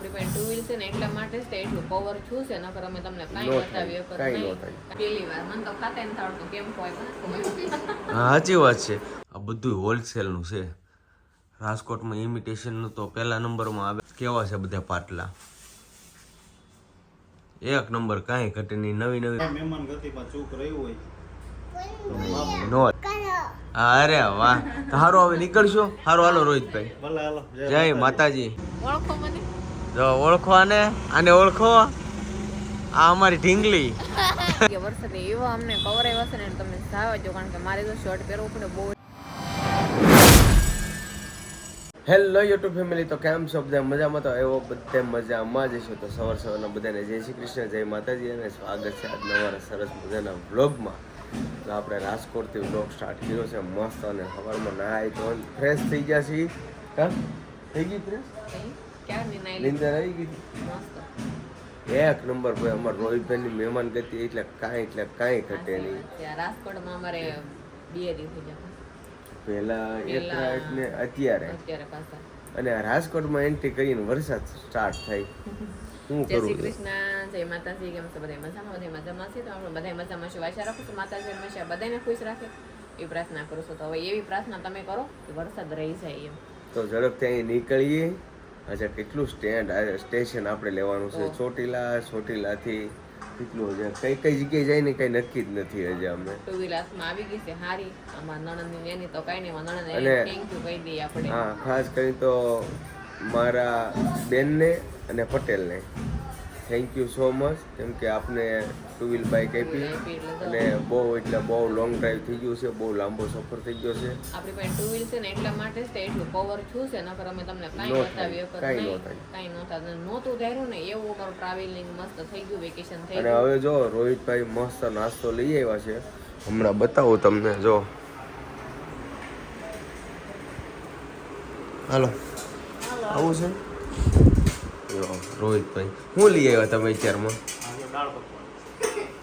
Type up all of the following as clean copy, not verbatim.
આપણી પાસે two wheel છે ને એટલા માટે જ તે એટલું કવર છું છે નકર અમે તમને કાંઈ બતાવીએ પર નહીં પહેલી વાર મને તો ખાતે ને થાળતું કેમ હોય હા સાચી વાત છે. આ બધું હોલસેલનું છે. રાજકોટમાં ઇમિટેશનનું તો પહેલા નંબરમાં આવે. કેવા છે બધા પાટલા, એક નંબર, કાંઈ ઘટે નહીં. નવી નવી મહેમાન ગતિમાં ચૂક રહ્યું હોય નો. અરે વાહ, હારો હવે નીકળશો. હારો, હાલો રોહિતભાઈ, ભલે હાલો. જય માતાજી. ઓળખો મને જો ઓળખો આને ઓળખો. આ અમારી ઢીંગલી. કે વરસાદ એવા અમને કવર આવ્યા છે ને તમે સાવ જો કારણ કે મારે તો શર્ટ પહેરવું પડે બહુ. હેલો યુટ્યુબ ફેમિલી, તો કેમ છો બધા? મજામાં? તો એવો બધે મજામાં જ છો. તો સવારના બધાને જય શ્રી કૃષ્ણ, જય માતાજી, અને સ્વાગત છે આજના અમારા સરસ મજાના વ્લોગમાં. તો આપણે રાજકોટથી વ્લોગ સ્ટાર્ટ કર્યો છે મસ્ત, અને સવારમાં નાહી ધોઈને ફ્રેશ થઈ ગયા છીએ. હા, થઈ ગઈ ફ્રેશ? નીંદર આવી ગઈ? એક નંબર ભાઈ. અમારા રોહિતભાઈની મહેમાન ગતિ એટલે કાંઈ ઘટે નહીં. રાજકોટમાં અમારે 2 દિવસ પહેલા એક ને અત્યારે પાછા. અને રાજકોટમાં એન્ટ્રી કરીને વરસાદ સ્ટાર્ટ થાય. શું જય કરું? શ્રી કૃષ્ણ, જય માતાજી. કેમ છો બધા? મજામાં? બધા મજામાં છે. તો આપણે બધા મજામાં છે. આશા રાખું છું માતાજી હંમેશા બધાને ખુશ રાખે એ પ્રાર્થના કરું છું. તો હવે એવી પ્રાર્થના તમે કરો કે વરસાદ રહી જાય એમ. તો ઝડપથી અહીં નીકળીએ. અચ્છા, કેટલું સ્ટેશન આપણે લેવાનું છે? ચોટીલાથી કેટલું છે? કઈ જગ્યાએ જાય ને કઈ નક્કી જ નથી હજી. અમે ટુ વ્હીલર્સમાં આવી ગઈ છે હારી. અમારા નણંદની એની તો કઈ નહીં, નણંદ થેન્ક યુ કહી દઈએ આપણે. હા, ખાસ કરી તો મારા બેનને અને પટેલને થેન્ક યુ સો મચ, કેમ કે આપને ટુ વ્હીલ બાઇક આપી અને બહુ લોંગ ડ્રાઈવ થઈ ગયું છે, બહુ લાંબો સફર થઈ ગયો છે. આપણી પાસે ટુ વ્હીલ છે ને એટલા માટે જ તે એટલું કવર છું છે નકર અમે તમને કાંઈ બતાવીએ પર કાંઈ નહોતું ધાર્યું ને એવું અમારું ટ્રાવેલિંગ મસ્ત થઈ ગયું, વેકેશન થઈ ગયું. અને હવે જો રોહિતભાઈ મસ્ત નાસ્તો લઈ આવ્યા છે, હમણાં બતાવું તમને. જો હાલો, આવું છે. જો રોહિતભાઈ શું લઈ આવ્યા તમે અત્યારમાં?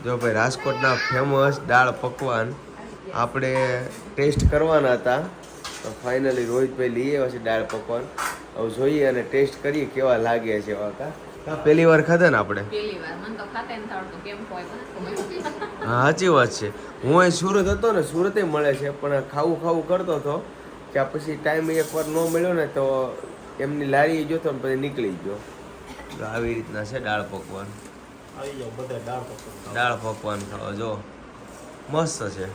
જો ભાઈ, રાજકોટના ફેમસ દાળ પકવાન આપણે ટેસ્ટ કરવાના હતા, તો ફાઇનલી રોહિતભાઈ લઈ આવ્યા છે દાળ પકવાન. હવે જોઈએ અને ટેસ્ટ કરીએ કેવા લાગે છે. પહેલી વાર ખાધા ને આપણે? પહેલી વાર. મને તો ખાતે ને થાળતું કેમ હોય. હા સાચી વાત છે. હું અહીં સુરત હતો ને, સુરતે મળે છે, પણ ખાવું કરતો હતો કે પછી ટાઈમ એકવાર ન મળ્યો ને તો એમની લારી જોતો ને પછી નીકળી ગયો. આવી રીતના છે દાળ પકવાન. આવી જાવ બધા દાળ પકવાન ખાવા જો મસ્ત છે.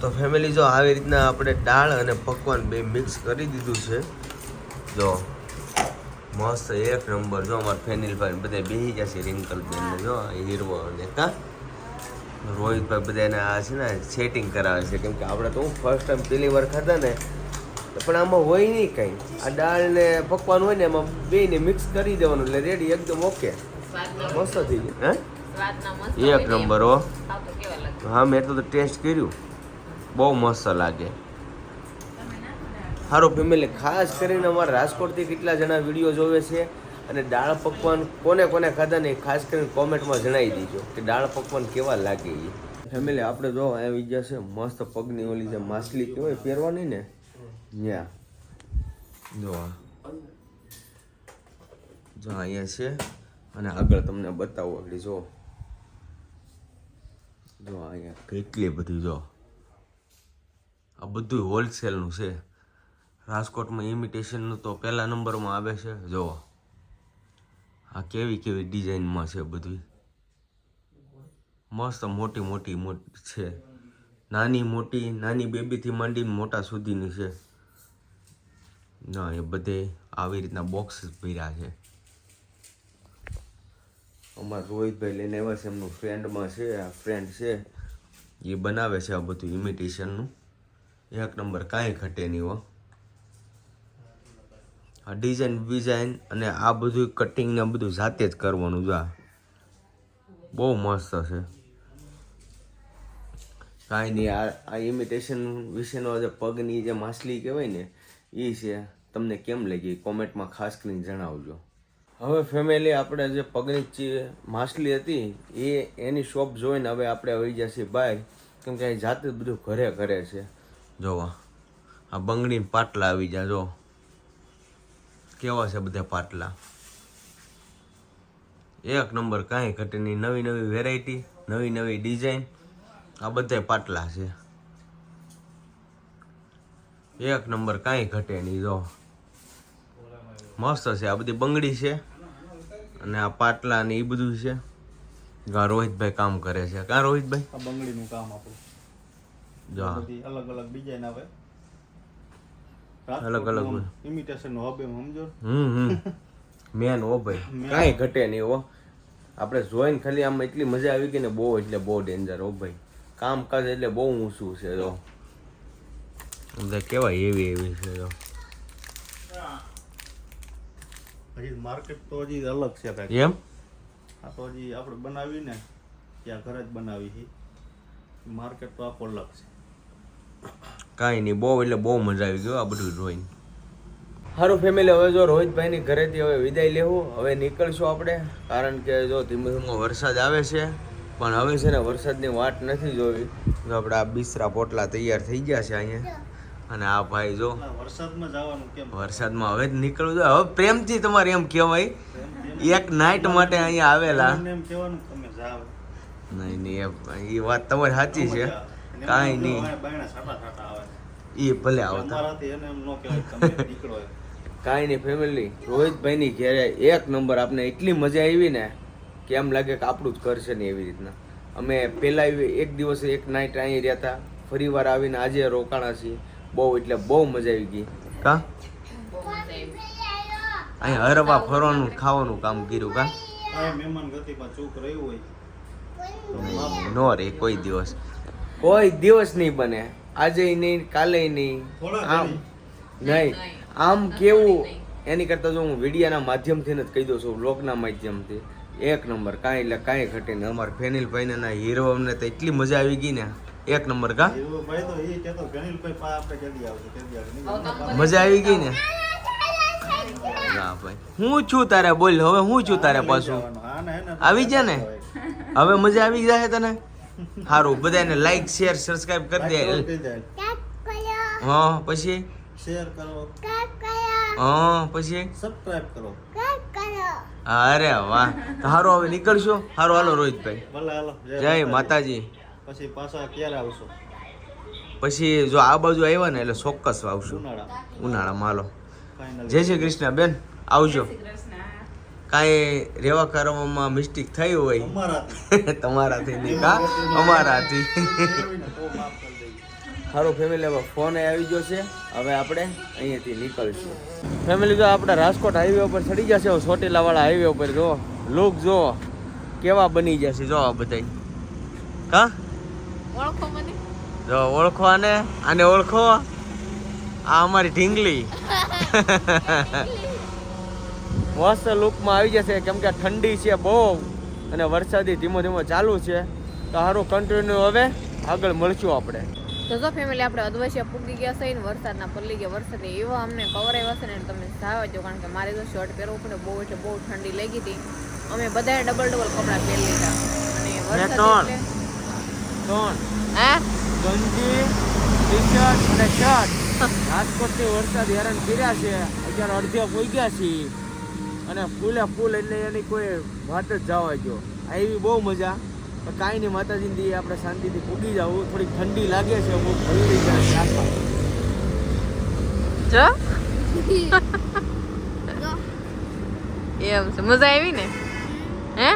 તો ફેમિલી જો આવી રીતના આપણે દાળ અને પકવાન બે મિક્સ કરી દીધું છે. જો મસ્ત એક નંબર. જો અમારા ફેનિલભાઈ બધા બેસી ગયા છે, રિંકલબેન જો હીરવો અને કા રોહિતભાઈ બધાને આ છે ને સેટિંગ કરાવે છે, કેમ કે આપણે તો હું ફર્સ્ટ ટાઈમ પહેલી વાર ખાધા ને, પણ આમાં હોય નહીં કંઈ. આ દાળ ને પકવાન હોય ને એમાં બેને મિક્સ કરી દેવાનું એટલે રેડી, એકદમ ઓકે, મસ્ત થઈ ગયું. હે, એક નંબર હો. હા, મેં તો ટેસ્ટ કર્યું, બહુ મસ્ત લાગે. સારું ફેમિલી, ખાસ કરીને અમારા રાજકોટથી કેટલા જણા વિડીયો જોવે છે અને દાળ પકવાન કોને ખાધા ને ખાસ કરીને કોમેન્ટમાં જણાવી દીજો કે દાળ પકવાન કેવા લાગે એ. ફેમિલી આપણે જો આવી ગયા છે મસ્ત પગની ઓલી જે માછલી કહેવાય પહેરવાની ને, ત્યાં જો અહીંયા છે. અને આગળ તમને બતાવો, આગળ જો અહીંયા કેટલી બધી. જો આ બધું હોલસેલનું છે. રાજકોટમાં ઇમિટેશનનું તો પહેલા નંબરમાં આવે છે. જો આ કેવી ડિઝાઇનમાં છે બધી, મસ્ત મોટી છે. નાની બેબીથી માંડીને મોટા સુધીની છે. ના, એ બધે આવી રીતના બોક્સ ભર્યા છે. અમારા રોહિતભાઈ લઈને આવ્યા છે, એમનું ફ્રેન્ડ છે, એ બનાવે છે આ બધું ઇમિટેશનનું. એક નંબર, કાંઈ ઘટે નહીં હો. આ ડિઝાઇન અને આ બધું કટિંગ ને બધું જાતે જ કરવાનું. જો બહુ મસ્ત છે. કાંઈ નહીં, આ ઇમિટેશન વિશેનો જે પગની જે માછલી કહેવાય ને એ છે. તમને કેમ લાગી કોમેન્ટમાં ખાસ કરીને જણાવજો. હવે ફેમિલી આપણે જે પગની માછલી હતી એની શોપ જોઈને હવે આપણે આવી ગયા છીએ બહાર, કેમ કે જાતે જ બધું ઘરે છે. જોવા આ બંગડી પાટલા આવી ગયા. જો કેવા છે બધા પાટલા, એક નંબર, કાંઈ ઘટે નહીં. નવી નવી વેરાયટી, નવી નવી ડિઝાઇન, આ બધા પાટલા છે. એક નંબર, કાંઈ ઘટે નહીં. જો મસ્ત છે. આ બધી બંગડી છે અને આ પાટલા ને એ બધું છે. આ રોહિતભાઈ કામ કરે છે. કાં રોહિતભાઈ? આ બંગડીનું કામ આપણું. જો બધી અલગ અલગ ડિઝાઇન આવે. અલગ અલગ ઇમિટેશન નો હબ એમ સમજો. મેન હો ભાઈ, કાંઈ ઘટે નહીં હો. આપણે જોઈને ખાલી આમ એટલી મજા આવી ગઈ ને, બહુ એટલે બહુ ડેન્જર હો ભાઈ. કામકાજ એટલે બહુ ઊંચું છે. જો બધા કેવાય એવી એવી છે. જો હજી માર્કેટ તો હજી અલગ છે કાંઈક. એમ આ તો હજી આપણે બનાવી ને ત્યાં ઘરે જ બનાવી છે. માર્કેટ તો આખો અલગ છે. કાંઈ નહીં, બહુ એટલે બહુ મજા આવી ગયો આ બધું જોઈને. સારું ફેમિલી, હવે જો રોહિતભાઈની ઘરેથી હવે વિદાય લેવું. હવે નીકળશું આપણે, કારણ કે જો ધીમે ધીમે વરસાદ આવે છે. પણ હવે છે ને વરસાદની વાટ નથી જોવી. જો આપણે આ બિસરા પોટલા તૈયાર થઈ ગયા છે અહીંયા. અને આ ભાઈ જો વરસાદમાં જવાનું કેમ? વરસાદમાં હવે જ નીકળવું જોઈએ. હવે પ્રેમથી તમારે એમ કહેવાય, એક નાઇટ માટે અહીંયા આવેલા. એમ કહેવાનું તમે જાવ. નહીં નહીં, એ વાત તમારી સાચી છે. કાંઈ નહીં, બાયણા છાટા છાટા આવે. એ ભલે આવતા. તમારાથી એને એમ ન કહેવાય તમે નીકળો એમ. કાંઈ નહીં ફેમિલી, રોહિતભાઈની ઘેરે એક નંબર. આપણે એટલી મજા આવી ને કે એમ લાગે કે આપણું જ ઘર છે ને એવી રીતના. અમે પહેલાં એક દિવસ એક નાઇટ અહીં રહ્યા હતા, ફરી વાર આવીને આજે રોકાણા છીએ. બહુ એટલે બહુ મજા આવી ગઈ. કા અહીં હરવા ફરવાનું ખાવાનું કામ કર્યું. કા આ મહેમાન ગતિમાં ચૂક રહ્યું હોય તો માફ. નો રે કોઈ દિવસ નહીં બને. આજે નહીં, કાલે નહીં, આમ નહીં. આમ કેવું એની કરતાં જો હું વિડીયાના માધ્યમથી જ કહી દઉં છું, બ્લોગના માધ્યમથી એક નંબર. કાંઈ એટલે કાંઈ ઘટે નહીં. અમારા ફેનિલભાઈને ના હીરો અમને તો એટલી મજા આવી ગઈ ને, એક નંબર. કા ભાઈ તો એ કહેતો ગણેશભાઈ પા આપણે જલ્દી આવશે જલ્દી આવશે. મજા આવી ગઈ ને. હા ભાઈ, હું છું તારે, બોલ હવે હું છું તારે પાછું. આવી જા ને, હવે મજા આવી જાય તને. સારું, બધાને લાઈક શેર સબસ્ક્રાઇબ કરી દે. હા પછી શેર કરો, હા પછી સબસ્ક્રાઇબ કરો. અરે વાહ. સારું, હવે નીકળશું. સારું, હાલો રોહિતભાઈ, ભલે હાલો. જય માતાજી. પછી પાછા ક્યારે આવશો? પછી જો આ બાજુ આવ્યા ને એટલે ચોક્કસ આવશું. ઉનાળામાં. હાલો, ફાઇનલ. જય શ્રી કૃષ્ણ બેન, આવજો. કાંઈ રેવા કરવામાં મિસ્ટેક થઈ હોય તમારાથી નહીં, કા અમારાથી. સારું ફેમિલી, હવે ફોન આવી ગયો છે. હવે આપણે અહીંયાથી નીકળશું. ફેમિલી, જો આપણે રાજકોટ હાઈવે ઉપર ચડી જશે. ચોટીલાવાળા હાઈવે ઉપર જો લુક જો કેવા બની જશે. જો આ બધા કા ઓળખો મને? જો ઓળખો આને ઓળખો. આ અમારી ઢીંગલી મસ્ત લુકમાં આવી જશે, કેમ કે ઠંડી છે બહુ અને વરસાદી ધીમો ધીમો ચાલુ છે. તો સારું, કન્ટિન્યુ હવે આગળ મળશું આપણે. તો જો ફેમિલી, આપણે અધવશ્ય પૂગી ગયા છે ને વરસાદના પલ્લી ગયા. વરસાદે એવા અમને કવરાવ્યા છે ને તમે સાવ જો, કારણ કે મારે તો શર્ટ પહેરવું પડે. બહુ એટલે બહુ ઠંડી લાગી હતી. અમે બધાએ ડબલ કપડાં પહેરી લીધા. અને વરસાદ ગંજી ટી-શર્ટ અને શર્ટ. રાજકોટથી વરસાદ હેરાન કર્યા છે. અત્યારે અડધે પૂગ્યા છીએ અને ફૂલે ફૂલ એટલે એની કોઈ વાત જ જવા જો. આવી બહુ મજા. પણ કાંઈ નહીં, માતાજીની દી આપણે શાંતિથી પૂગી જવું. થોડીક ઠંડી લાગે છે, બહુ ઠંડી જાય છે. એમ છે, મજા આવી ને? હે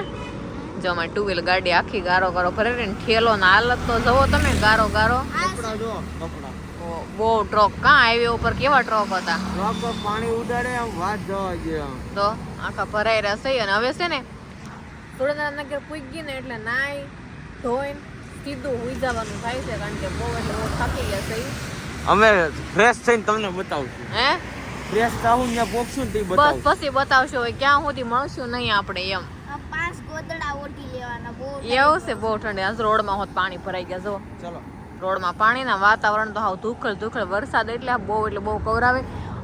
જો અમારી ટુ વ્હીલર ગાડી આખી ગારો ગારો ફરે ને, ઠેલો ના હાલત તો જવો તમે. ગારો ગારો કપડા જો, કપડા બહુ ટ્રક. કાં હાઈવે ઉપર કેવા ટ્રક હતા. ટ્રક પાણી ઉડાડે આમ વાત જવા જોઈએ. તો આખા ભરાઈ રહ્યા છે. અને હવે છે ને સુરેન્દ્રનગર પૂગી ને એટલે નાઈ ધોઈને સીધું હુઈ જવાનું થાય છે, કારણ કે બહુ એટલે બહુ થાકી ગયા છે. અમે ફ્રેશ થઈને તમને બતાવશું. હે ફ્રેશ થાવું ને પોકશું ને તે બસ બતાવશું. પછી બતાવશો હવે ક્યાં સુધી મળશું નહીં આપણે એમ. 5 ગોદડા ઓઢી લેવાના. બહુ એવું છે, બહુ ઠંડી. આજ રોડમાં હોત પાણી ભરાઈ ગયા. જો ચલો, રોડમાં પાણીના વાતાવરણ તો હાવ ધુખળ વરસાદ એટલે બહુ કવરાવે.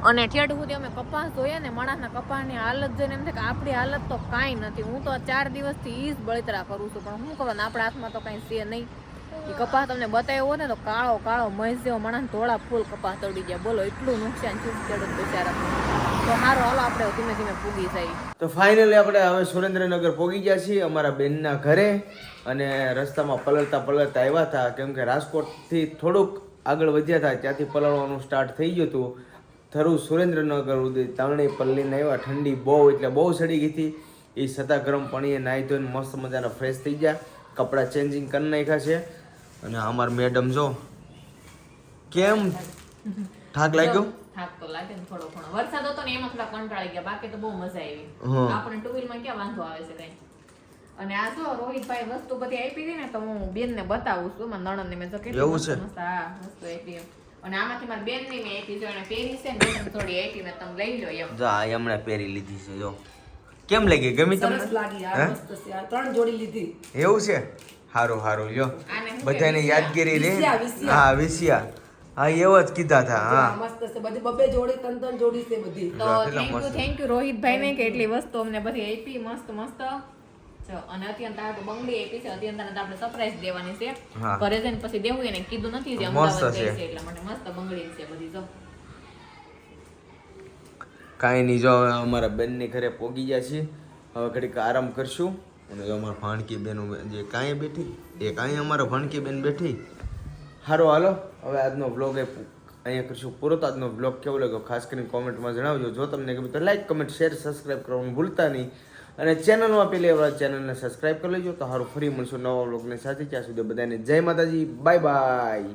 અને ઠેઠ સુધી અમે કપાસ જોઈએ ને, માણસના કપાસની હાલત જોઈને એમ થાય કે આપણી હાલત તો કાંઈ નથી. હું તો 4 દિવસથી ઈ જ બળતરા કરું છું, પણ શું ખબર આપણા હાથમાં તો કાંઈ છે નહીં. એ કપાસ તમને બતાવ્યો ને તો કાળો મહેશ જેવો માણસ ધોળા ફૂલ કપાસ તોડી ગયા. બોલો, એટલું નુકસાન છે ખેડૂત બિચારા. તો સારું હાલો આપણે ધીમે ધીમે પૂગી જાય. તો ફાઇનલી આપણે હવે સુરેન્દ્રનગર પહોંચી ગયા છીએ અમારા બેનના ઘરે અને રસ્તામાં પલળતા આવ્યા હતા કેમ કે રાજકોટથી થોડુંક આગળ વધ્યા હતા ત્યાંથી પલળવાનું સ્ટાર્ટ થઈ ગયું હતું. થરું સુરેન્દ્રનગર સુધી તરણી પલ્લીને આવ્યા. ઠંડી બહુ એટલે બહુ સડી ગઈ હતી. એ છતાં ગરમ પાણીએ નાહી ધોઈને મસ્ત મજાના ફ્રેશ થઈ ગયા. કપડાં ચેન્જિંગ કરી નાખ્યા છે અને અમાર મેડમ જો કેમ થાક લાગ્યો? થાક તો લાગે ને થોડો ઘણો. વરસાદ હતો ને એમાં થોડા કંટાળી ગયા, બાકી તો બહુ મજા આવી. હા. આપણે ટુ વ્હીલમાં ક્યાં વાંધો આવે છે કઈ. અને આ જો રોહિતભાઈ વસ્તુ બધી આપી હતી ને તો હું બેનને બતાવું છું. મારા નણંદને મેં જો કેટલી એવું છે? મસ્ત હા વસ્તુ આપી એમ. અને આમાંથી મારી બેનની મેં આપી જો એને પહેરી છે ને મેં થોડી આપી મેં તમે લઈ લો એમ. જો આ હમણાં પહેરી લીધી છે જો કેમ લાગી? ગમી તમને? સરસ લાગી આ હે? મસ્ત છે આ 3 જોડી લીધી એવું છે? હારું હારું લ્યો આને શું બધાને કહેવાય? યાદગીરી રે. વિસિયા. હા વિસિયા. હા એવો જ કીધા હતા. આ હા મસ્ત છે બધી બબે જોડી 3 જોડી છે બધી તો કેટલા મસ્ત. થેન્ક યુ રોહિતભાઈ ને કે એટલી વસ્તુ અમને બધી આપી મસ્ત મસ્ત. જો અને અત્યંત આ તો બંગડી આપી છે અત્યંત આપણે સરપ્રાઈઝ દેવાની છે. હા. ઘરે જઈને પછી દેવું એને કીધું નથી જે મસ્ત અમદાવાદ છે. ગઈ છે એટલા માટે મસ્ત બંગડી છે બધી જો. કાંઈ નહીં જો હવે અમારા બેનની ઘરે પોગી ગયા છીએ. હવે ઘડીક આરામ કરશું અને જો અમારા ભાણકી બેન જે કાંઈ બેઠી એ કાંઈ અમારા ભાણકી બેન બેઠી. સારું હાલો હવે આજનો વ્લોગ અહીંયા કરશું પૂરો. તો આજનો વ્લોગ કેવો લાગ્યો ખાસ કરીને કોમેન્ટમાં જણાવજો. જો તમને ગમે તો લાઈક કમેન્ટ શેર સબસ્ક્રાઈબ કરવાનું ભૂલતા નહીં અને ચેનલમાં પેલી વાર ચેનલને સબસ્ક્રાઈબ કરી લેજો. તો સારું ફરી મળશું નવા વ્લોગની સાથે. ત્યાં સુધી બધાને જય માતાજી, બાય બાય.